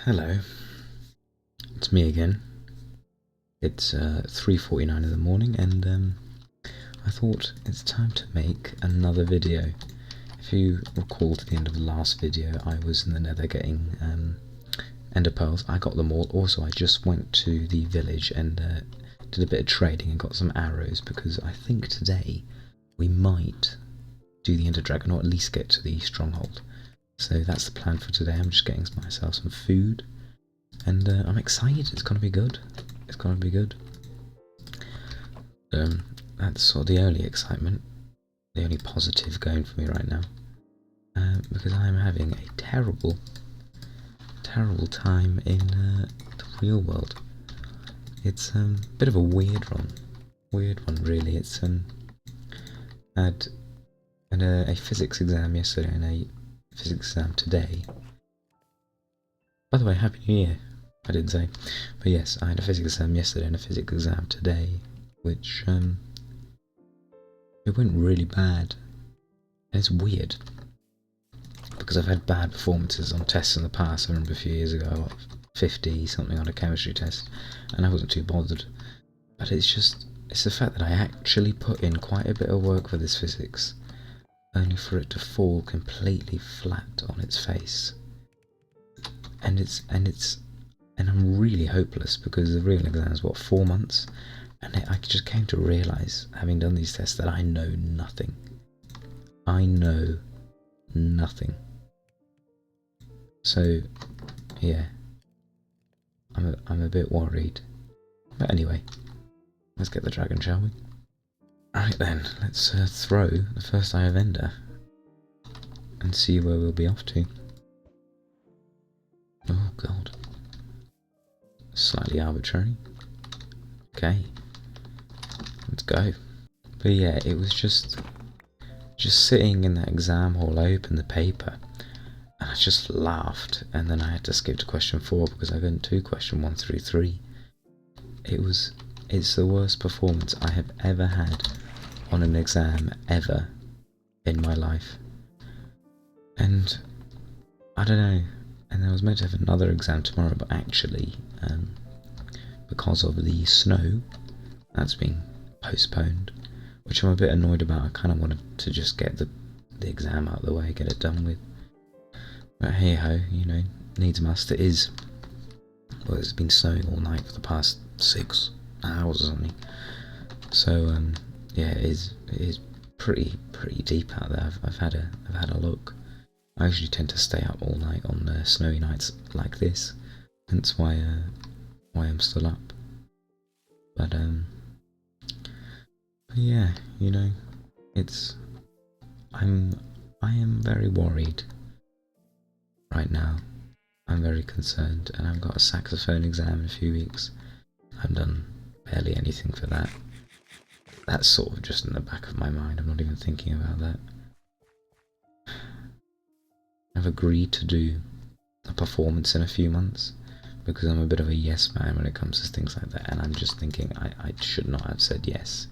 Hello, it's me again. It's 3:49 in the morning, and I thought it's time to make another video. If you recall to the end of the last video, I was in the nether getting ender pearls. I got them all. Also, I just went to the village and did a bit of trading and got some arrows, because I think today we might do the ender dragon, or at least get to the stronghold. So that's the plan for today. I'm just getting myself some food. And I'm excited. It's gonna be good. It's gonna be good. That's sort of the only excitement, the only positive going for me right now, because I am having a terrible, terrible time in the real world. It's a bit of a weird one really. It's had a physics exam yesterday and a physics exam today. By the way, Happy New Year. I didn't say. But yes, I had a physics exam yesterday and a physics exam today, which, it went really bad. And it's weird, because I've had bad performances on tests in the past. I remember a few years ago I got 50 something on a chemistry test, and I wasn't too bothered. But it's the fact that I actually put in quite a bit of work for this physics, only for it to fall completely flat on its face. And I'm really hopeless, because the real exam is, 4 months? And I just came to realise, having done these tests, that I know nothing. I know nothing. So, yeah, I'm a bit worried. But anyway, let's get the dragon, shall we? Right then, let's throw the first Eye of Ender and see where we'll be off to. Oh god. Slightly arbitrary. Okay. Let's go. But yeah, it was just sitting in that exam hall. I opened the paper and I just laughed, and then I had to skip to question 4 because I couldn't do question 1 through 3. It's the worst performance I have ever had on an exam ever in my life. And I don't know. And I was meant to have another exam tomorrow, but actually, because of the snow, that's been postponed, which I'm a bit annoyed about. I kind of wanted to just get the exam out of the way, get it done with. But hey ho, needs must. It is. Well, it's been snowing all night for the past 6 hours or something. So yeah, it is pretty deep out there. I've had a look. I usually tend to stay up all night on snowy nights like this, hence why I'm still up. But yeah, I am very worried right now. I'm very concerned, and I've got a saxophone exam in a few weeks. I've done barely anything for that. That's sort of just in the back of my mind. I'm not even thinking about that. I've agreed to do a performance in a few months, because I'm a bit of a yes man when it comes to things like that, and I'm just thinking I should not have said yes,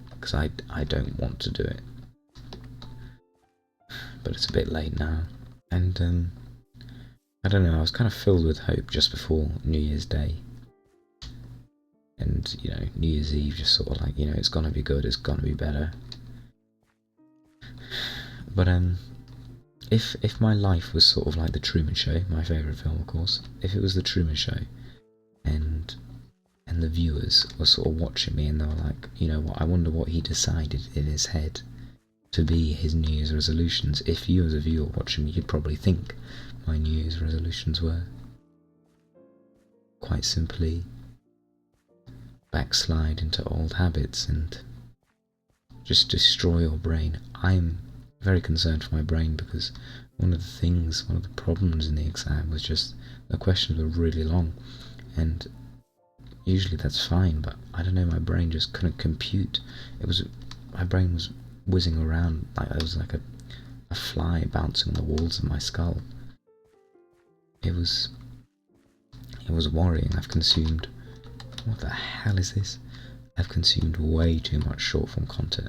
because I don't want to do it. But it's a bit late now, and I don't know, I was kind of filled with hope just before New Year's Day. And, New Year's Eve, just sort of like, it's gonna be good, it's gonna be better. But if my life was sort of like The Truman Show, my favourite film of course, if it was The Truman Show, and the viewers were sort of watching me and they were like, what, I wonder what he decided in his head to be his New Year's resolutions. If you as a viewer watching me, you'd probably think my New Year's resolutions were quite simply backslide into old habits and just destroy your brain. I'm very concerned for my brain, because one of the problems in the exam was just the questions were really long, and usually that's fine, but I don't know, my brain just couldn't compute. My brain was whizzing around like I was like a fly bouncing on the walls of my skull. It was worrying. What the hell is this? I've consumed way too much short form content,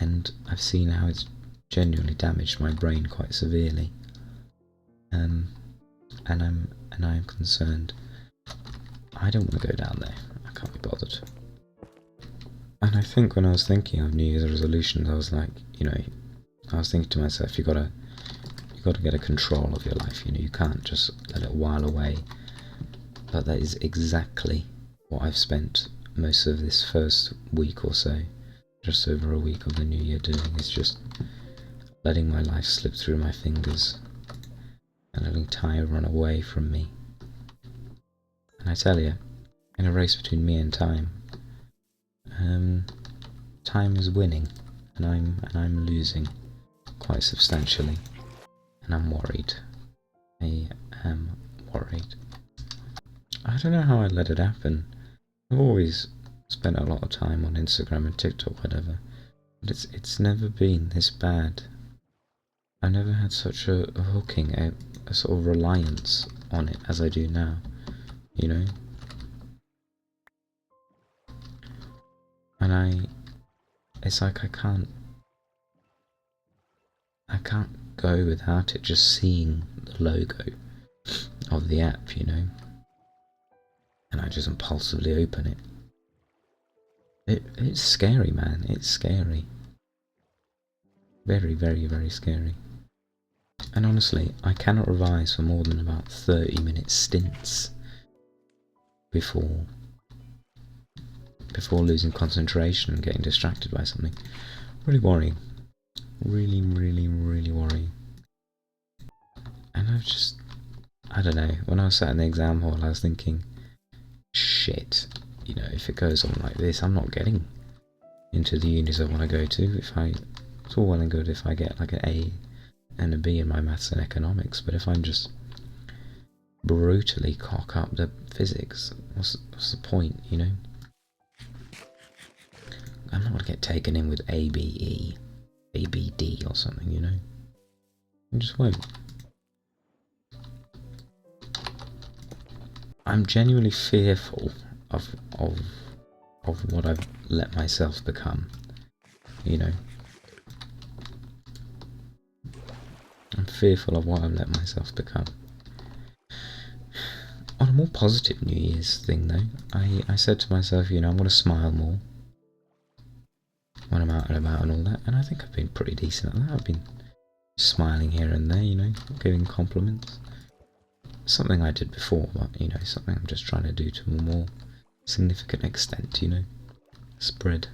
and I've seen how it's genuinely damaged my brain quite severely. I'm concerned. I don't want to go down there. I can't be bothered. And I think when I was thinking of New Year's resolutions, I was like, I was thinking to myself, you gotta get a control of your life. You can't just let it while away. But that is exactly what I've spent most of this first week or so, just over a week of the new year doing, is just letting my life slip through my fingers and letting time run away from me. And I tell you, in a race between me and time, time is winning, and I'm losing quite substantially, and I'm worried. I am worried. I don't know how I let it happen. I've always spent a lot of time on Instagram and TikTok, whatever, but it's never been this bad. I never had such a hooking, a sort of reliance on it as I do now, And it's like I can't go without it, just seeing the logo of the app, and I just impulsively open it. It's scary, man. It's scary. Very, very, very scary. And honestly, I cannot revise for more than about 30-minute stints before losing concentration and getting distracted by something. Really worrying. Really, really, really worrying. And I don't know, when I was sat in the exam hall, I was thinking, shit, if it goes on like this, I'm not getting into the unis I want to go to. It's all well and good if I get like an A and a B in my maths and economics, but if I'm just brutally cock up the physics, what's the point, I'm not going to get taken in with ABE, ABD or something, I just won't. I'm genuinely fearful of what I've let myself become, I'm fearful of what I've let myself become. On a more positive New Year's thing though, I said to myself, I'm going to smile more when I'm out and about and all that, and I think I've been pretty decent at that. I've been smiling here and there, giving compliments. Something I did before, but, something I'm just trying to do to a more significant extent, Spread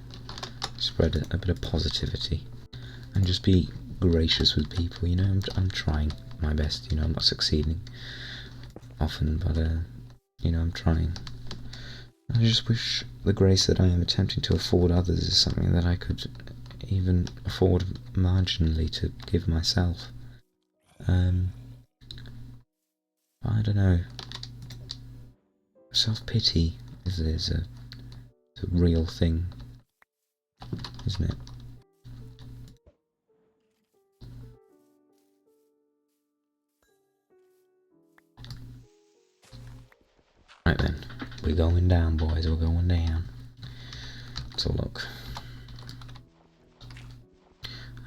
a bit of positivity. And just be gracious with people, I'm trying my best, I'm not succeeding often, but, I'm trying. I just wish the grace that I am attempting to afford others is something that I could even afford marginally to give myself. I don't know. Self-pity is a real thing, isn't it? Right then, we're going down, boys, we're going down. So look.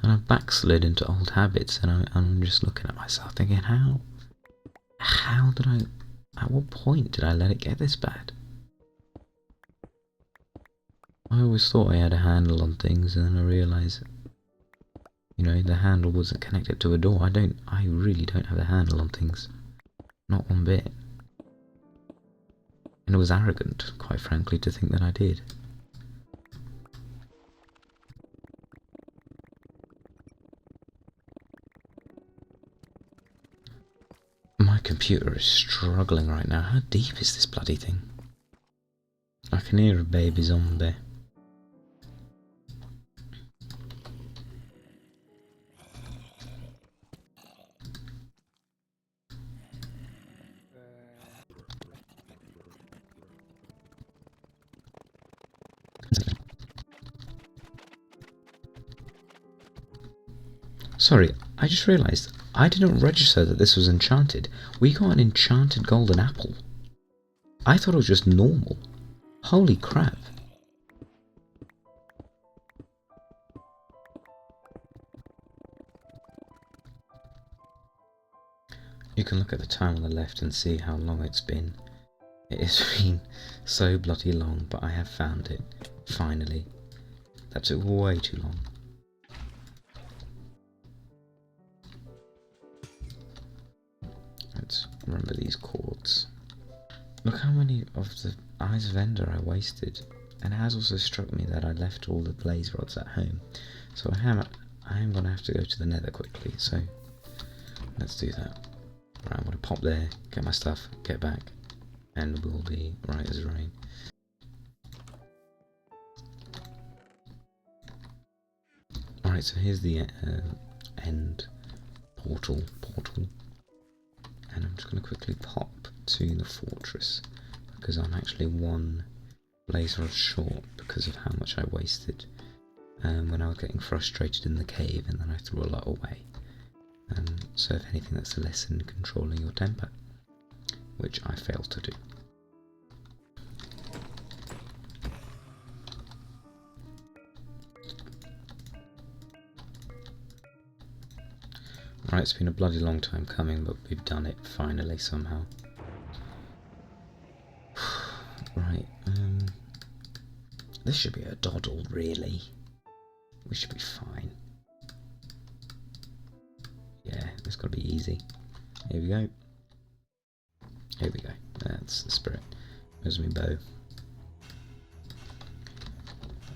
And I've backslid into old habits, and I'm just looking at myself thinking, how did at what point did I let it get this bad? I always thought I had a handle on things, and then I realised, the handle wasn't connected to a door. I really don't have a handle on things. Not one bit. And it was arrogant, quite frankly, to think that I did. My computer is struggling right now. How deep is this bloody thing? I can hear a baby zombie. Sorry, I just realised I didn't register that this was enchanted. We got an enchanted golden apple. I thought it was just normal. Holy crap. You can look at the time on the left and see how long it's been. It has been so bloody long, but I have found it, finally. That took way too long. Let's remember these chords. Look how many of the Eyes of Ender I wasted. And it has also struck me that I left all the blaze rods at home. So I am going to have to go to the nether quickly, so let's do that. Right, I'm going to pop there, get my stuff, get back, and we'll be right as rain. Alright, so here's the end portal, and I'm just going to quickly pop to the fortress, because I'm actually one blaze rod short because of how much I wasted when I was getting frustrated in the cave, and then I threw a lot away. So if anything, that's a lesson in controlling your temper, which I failed to do. Right, it's been a bloody long time coming, but we've done it finally somehow. Right, this should be a doddle, really. We should be fine. Yeah, it's got to be easy. Here we go. Here we go. That's the spirit. Where's my bow?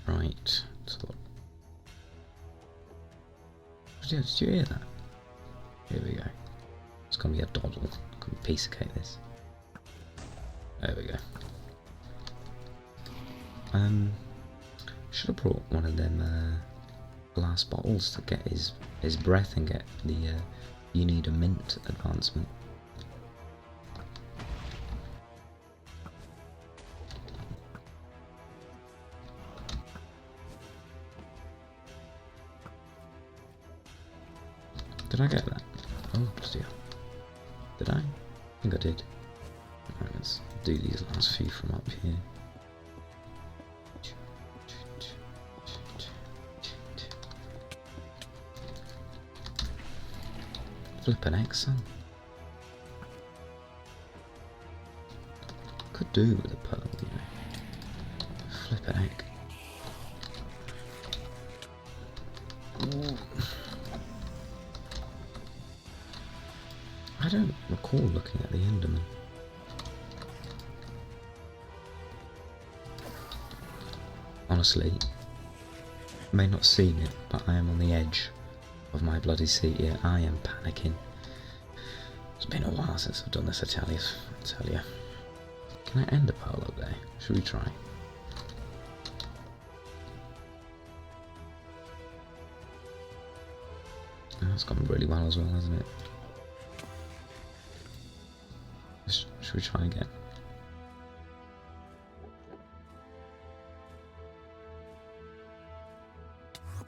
Right. So, did you hear that? Here we go. It's gonna be a doddle. It's gonna be a piece of cake, this. There we go. Should have brought one of them glass bottles to get his breath and get the you need a mint advancement. Did I get that? Oh, bloody hell. Did I? I think I did. Alright, let's do these last few from up here. Flippin' heck, son. Could do with a pearl, you know. Flippin' heck. Ooh. I don't recall looking at the Enderman. Honestly, I may not have seen it, but I am on the edge of my bloody seat here. I am panicking. It's been a while since I've done this, I tell you. Can I end a pearl up there? Should we try? Oh, it's gone really well as well, hasn't it? Should we try again?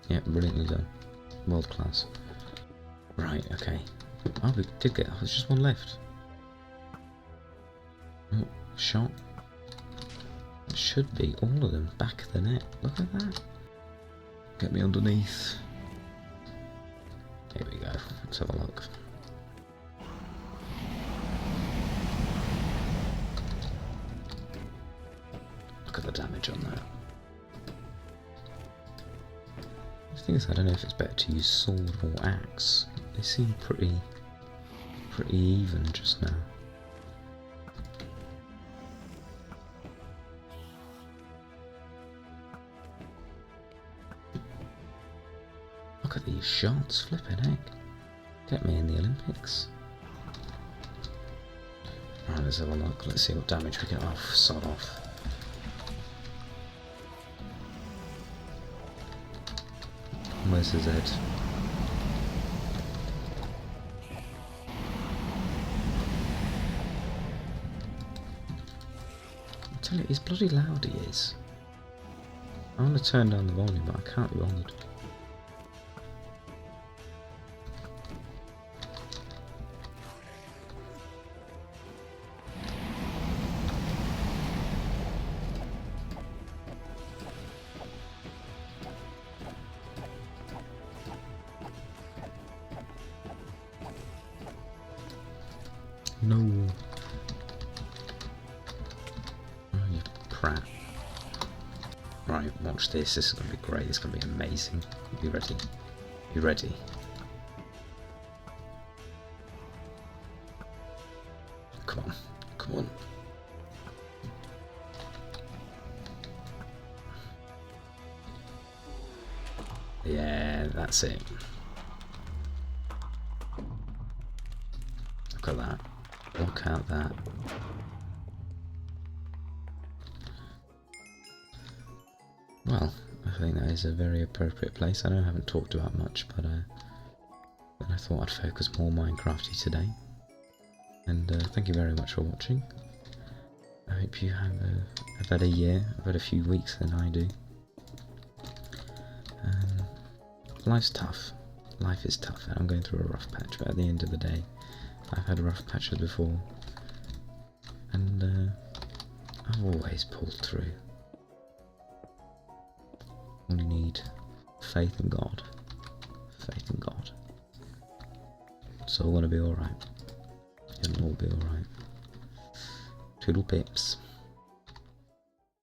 Yeah, brilliantly done. World class. Right, okay. Oh, we did get... there's just one left. Oh, shot. It should be all of them back of the net. Look at that. Get me underneath. Here we go. Let's have a look. Look at the damage on that. The thing is, I don't know if it's better to use sword or axe. They seem pretty even just now. Look at these shots, flipping heck. Get me in the Olympics. Right, let's have a look. Let's see what damage we get off. Sod off. Where's his head? I tell you, he's bloody loud, he is. I want to turn down the volume, but I can't be bothered. No. Oh, you prat. Right, watch this. This is going to be great. This is going to be amazing. You ready? You ready? Come on. Come on. Yeah, that's it. Look at that. Look at that. Well, I think that is a very appropriate place. I know I haven't talked about much, but I thought I'd focus more Minecrafty today. And thank you very much for watching. I hope you have a better year, a better few weeks than I do. Life's tough. Life is tough, and I'm going through a rough patch, but at the end of the day, I've had rough patches before, and I've always pulled through. Only need faith in God. Faith in God. It's all gonna be alright. It'll all be alright. Toodle pips.